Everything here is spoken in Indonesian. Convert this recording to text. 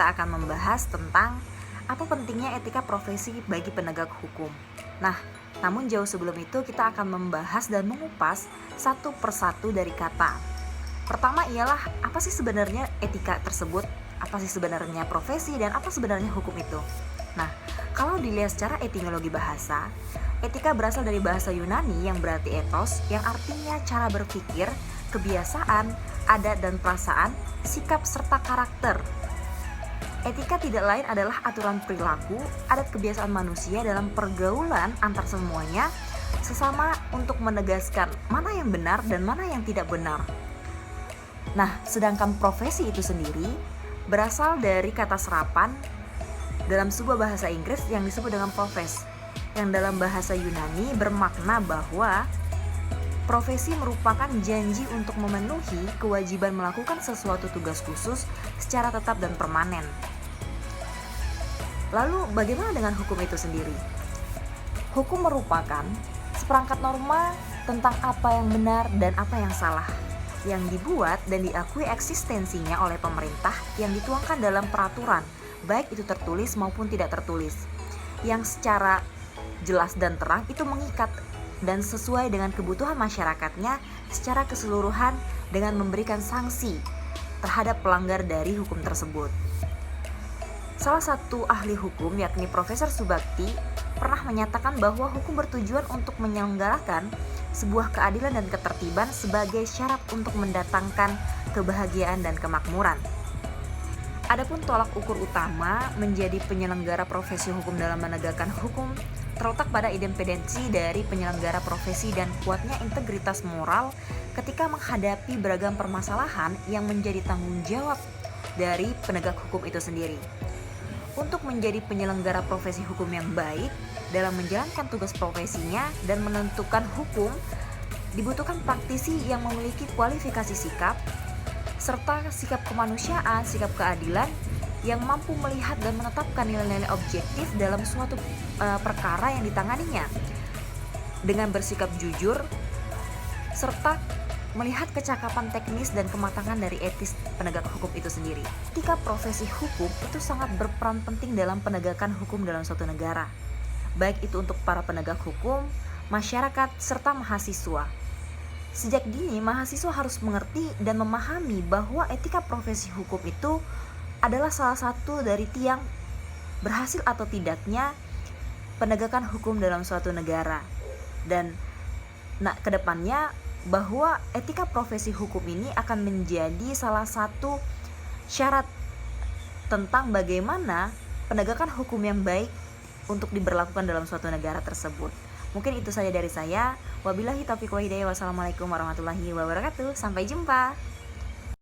kita akan membahas tentang apa pentingnya etika profesi bagi penegak hukum. Nah, namun jauh sebelum itu kita akan membahas dan mengupas satu persatu dari kata. Pertama ialah apa sih sebenarnya etika tersebut? Apa sih sebenarnya profesi dan apa sebenarnya hukum itu? Nah, kalau dilihat secara etimologi bahasa, etika berasal dari bahasa Yunani yang berarti ethos, yang artinya cara berpikir, kebiasaan, adat dan perasaan, sikap serta karakter. Etika tidak lain adalah aturan perilaku, adat kebiasaan manusia dalam pergaulan antar semuanya sesama untuk menegaskan mana yang benar dan mana yang tidak benar. Nah, sedangkan profesi itu sendiri berasal dari kata serapan dalam sebuah bahasa Inggris yang disebut dengan profes, yang dalam bahasa Yunani bermakna bahwa profesi merupakan janji untuk memenuhi kewajiban melakukan sesuatu tugas khusus secara tetap dan permanen. Lalu bagaimana dengan hukum itu sendiri? Hukum merupakan seperangkat norma tentang apa yang benar dan apa yang salah, yang dibuat dan diakui eksistensinya oleh pemerintah, yang dituangkan dalam peraturan, baik itu tertulis maupun tidak tertulis, yang secara jelas dan terang itu mengikat dan sesuai dengan kebutuhan masyarakatnya secara keseluruhan dengan memberikan sanksi terhadap pelanggar dari hukum tersebut. Salah satu ahli hukum yakni Profesor Subakti pernah menyatakan bahwa hukum bertujuan untuk menyelenggarakan sebuah keadilan dan ketertiban sebagai syarat untuk mendatangkan kebahagiaan dan kemakmuran. Adapun tolak ukur utama menjadi penyelenggara profesi hukum dalam menegakkan hukum terletak pada independensi dari penyelenggara profesi dan kuatnya integritas moral ketika menghadapi beragam permasalahan yang menjadi tanggung jawab dari penegak hukum itu sendiri. Untuk menjadi penyelenggara profesi hukum yang baik dalam menjalankan tugas profesinya dan menentukan hukum, dibutuhkan praktisi yang memiliki kualifikasi sikap, serta sikap kemanusiaan, sikap keadilan, yang mampu melihat dan menetapkan nilai-nilai objektif dalam suatu perkara yang ditanganinya, dengan bersikap jujur, serta melihat kecakapan teknis dan kematangan dari etis penegak hukum itu sendiri. Etika profesi hukum itu sangat berperan penting dalam penegakan hukum dalam suatu negara, baik itu untuk para penegak hukum, masyarakat, serta mahasiswa. Sejak dini, mahasiswa harus mengerti dan memahami bahwa etika profesi hukum itu adalah salah satu dari tiang berhasil atau tidaknya penegakan hukum dalam suatu negara. Dan kedepannya bahwa etika profesi hukum ini akan menjadi salah satu syarat tentang bagaimana penegakan hukum yang baik untuk diberlakukan dalam suatu negara tersebut. Mungkin itu saja dari saya. Wabillahi taufiq wal hidayah. Wassalamualaikum warahmatullahi wabarakatuh. Sampai jumpa.